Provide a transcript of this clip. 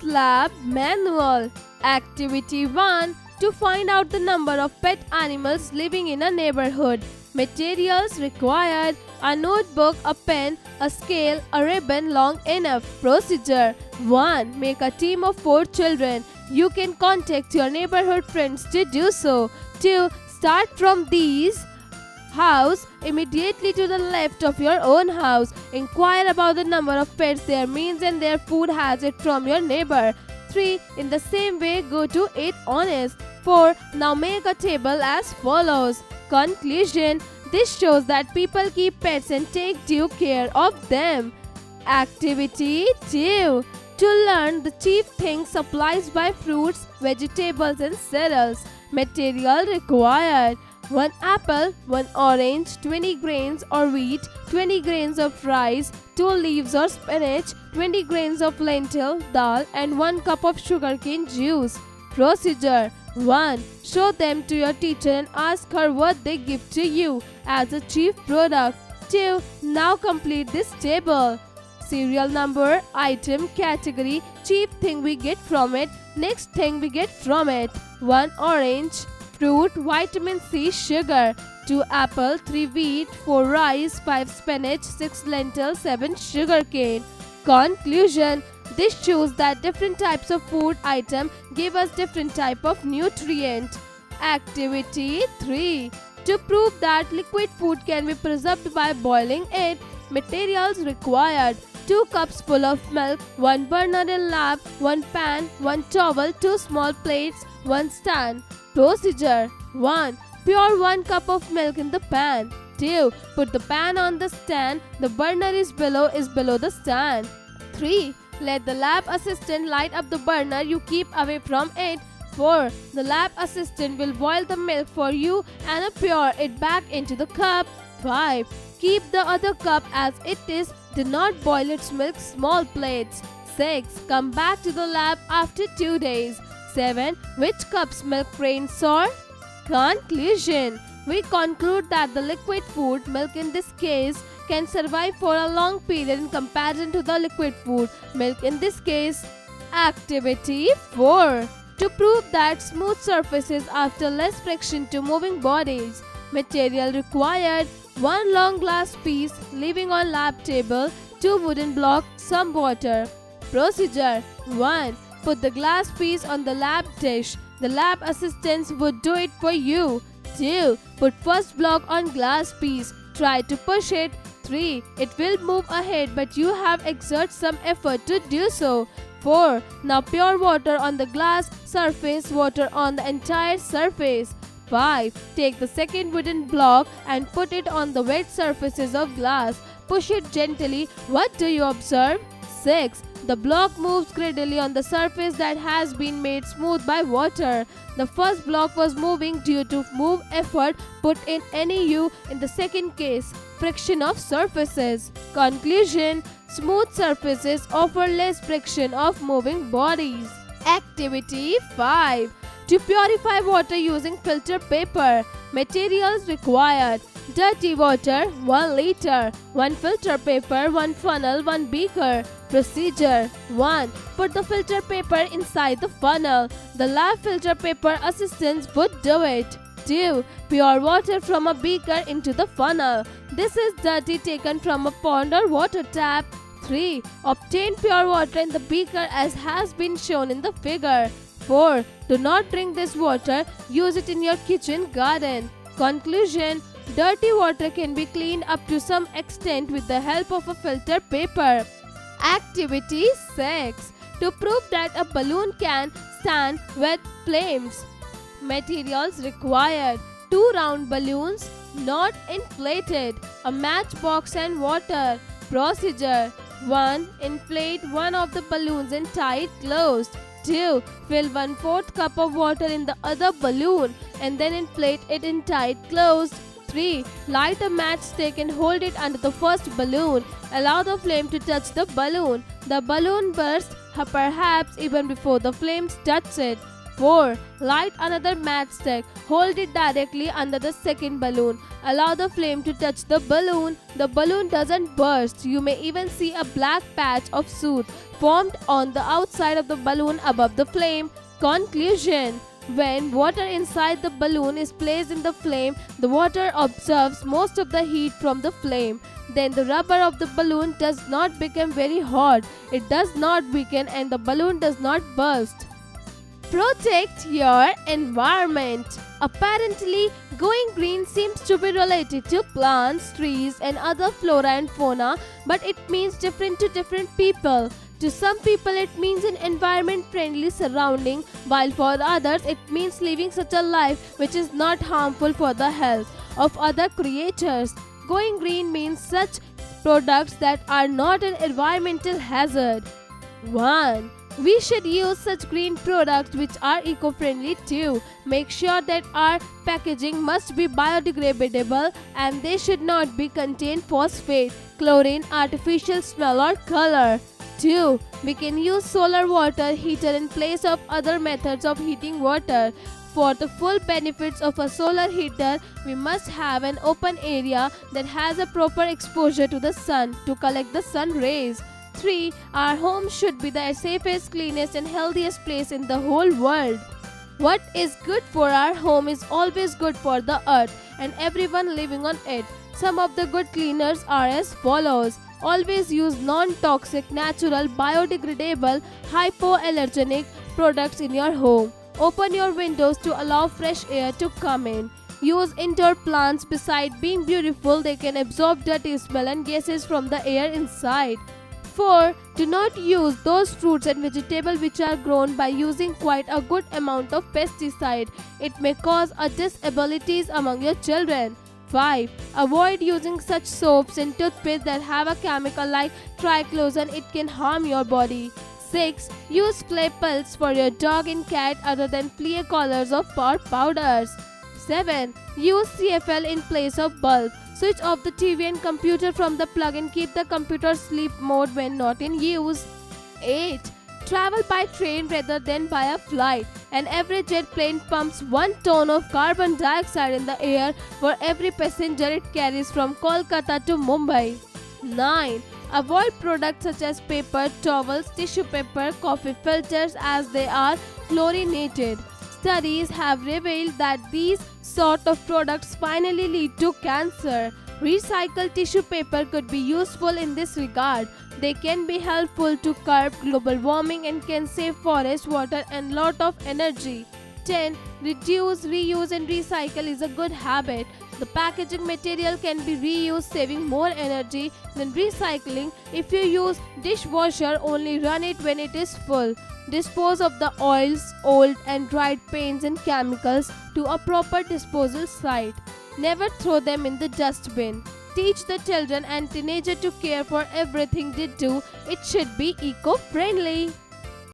Lab Manual. Activity 1. To find out the number of pet animals living in a neighborhood. Materials required: a notebook, a pen, a scale, a ribbon long enough. Procedure 1. Make a team of 4 children. You can contact your neighborhood friends to do so. 2. Start from these house immediately to the left of your own house. Inquire about the number of pets, their means and their food hazard from your neighbor. 3. In the same way, go to 8 honest. 4. Now make a table as follows. Conclusion: this shows that people keep pets and take due care of them. Activity 2. To learn the chief things supplies by fruits, vegetables and cereals. Material required: 1 apple, 1 orange, 20 grains or wheat, 20 grains of rice, 2 leaves or spinach, 20 grains of lentil, dal and 1 cup of sugarcane juice. Procedure 1. Show them to your teacher and ask her what they give to you as a chief product. 2. Now complete this table. Serial number, item, category, chief thing we get from it, next thing we get from it. 1 orange, fruit, vitamin C, sugar. 2 apple, 3 wheat, 4 rice, 5 spinach, 6 lentil, 7 sugarcane. Conclusion: this shows that different types of food item give us different type of nutrient. Activity 3. To prove that liquid food can be preserved by boiling it. Materials required: 2 cups full of milk, 1 burner in lab, 1 pan, 1 towel, 2 small plates, 1 stand. Procedure 1. Pour 1 cup of milk in the pan. 2. Put the pan on the stand. The burner is below the stand. 3. Let the lab assistant light up the burner. You keep away from it. 4. The lab assistant will boil the milk for you and pour it back into the cup. 5. Keep the other cup as it is. Do not boil its milk small plates. 6. Come back to the lab after 2 days. 7. Which cup's milk rains sour? Conclusion: we conclude that the liquid food, milk in this case, can survive for a long period in comparison to the liquid food, milk in this case. Activity 4. To prove that smooth surfaces after less friction to moving bodies. Material required: 1 long glass piece leaving on lab table, 2 wooden blocks, some water. Procedure 1. Put the glass piece on the lab dish. The lab assistants would do it for you. 2. Put first block on glass piece. Try to push it. 3. It will move ahead but you have exert some effort to do so. 4. Now pour water on the glass surface, water on the entire surface. 5. Take the second wooden block and put it on the wet surfaces of glass. Push it gently. What do you observe? 6. The block moves gradually on the surface that has been made smooth by water. The first block was moving due to move effort put in NEU. In the second case, friction of surfaces. Conclusion: smooth surfaces offer less friction of moving bodies. Activity 5. To purify water using filter paper. Materials required: dirty water 1 liter, 1 filter paper, 1 funnel, 1 beaker. Procedure 1. Put the filter paper inside the funnel. The lab filter paper assistants would do it. 2. Pour water from a beaker into the funnel. This is dirty taken from a pond or water tap. 3. Obtain pure water in the beaker as has been shown in the figure. 4. Do not drink this water. Use it in your kitchen garden. Conclusion: dirty water can be cleaned up to some extent with the help of a filter paper. Activity 6. To prove that a balloon can stand with flames. Materials required: 2 round balloons, not inflated, a matchbox and water. Procedure 1. Inflate one of the balloons and tie it closed. 2. Fill 1/4 cup of water in the other balloon and then inflate it and tie it closed. 3. Light a matchstick and hold it under the first balloon. Allow the flame to touch the balloon. The balloon bursts, perhaps even before the flames touch it. 4. Light another matchstick. Hold it directly under the second balloon. Allow the flame to touch the balloon. The balloon doesn't burst. You may even see a black patch of soot formed on the outside of the balloon above the flame. Conclusion: when water inside the balloon is placed in the flame, the water absorbs most of the heat from the flame. Then the rubber of the balloon does not become very hot. It does not weaken and the balloon does not burst. Protect your environment. Apparently, going green seems to be related to plants, trees, and other flora and fauna, but it means different to different people. To some people, it means an environment-friendly surrounding, while for others, it means living such a life which is not harmful for the health of other creatures. Going green means such products that are not an environmental hazard. 1. We should use such green products which are eco-friendly too. Make sure that our packaging must be biodegradable and they should not be contain phosphate, chlorine, artificial smell or color. 2. We can use solar water heater in place of other methods of heating water. For the full benefits of a solar heater, we must have an open area that has a proper exposure to the sun to collect the sun rays. 3. Our home should be the safest, cleanest and healthiest place in the whole world. What is good for our home is always good for the earth and everyone living on it. Some of the good cleaners are as follows. Always use non-toxic, natural, biodegradable, hypoallergenic products in your home. Open your windows to allow fresh air to come in. Use indoor plants. Besides being beautiful, they can absorb dirty smell and gases from the air inside. 4. Do not use those fruits and vegetables which are grown by using quite a good amount of pesticide. It may cause a disabilities among your children. 5. Avoid using such soaps and toothpaste that have a chemical like triclosan. It can harm your body. 6. Use clay pelts for your dog and cat other than flea collars or paw powders. 7. Use CFL in place of bulb. Switch off the TV and computer from the plug and keep the computer sleep mode when not in use. 8. Travel by train rather than by a flight. An average jet plane pumps 1 ton of carbon dioxide in the air for every passenger it carries from Kolkata to Mumbai. 9. Avoid products such as paper, towels, tissue paper, coffee filters as they are chlorinated. Studies have revealed that these sort of products finally lead to cancer. Recycled tissue paper could be useful in this regard. They can be helpful to curb global warming and can save forest, water and lot of energy. 10. Reduce, reuse and recycle is a good habit. The packaging material can be reused, saving more energy than recycling. If you use dishwasher, only run it when it is full. Dispose of the oils, old and dried paints and chemicals to a proper disposal site. Never throw them in the dustbin. Teach the children and teenagers to care for everything they do. It should be eco-friendly.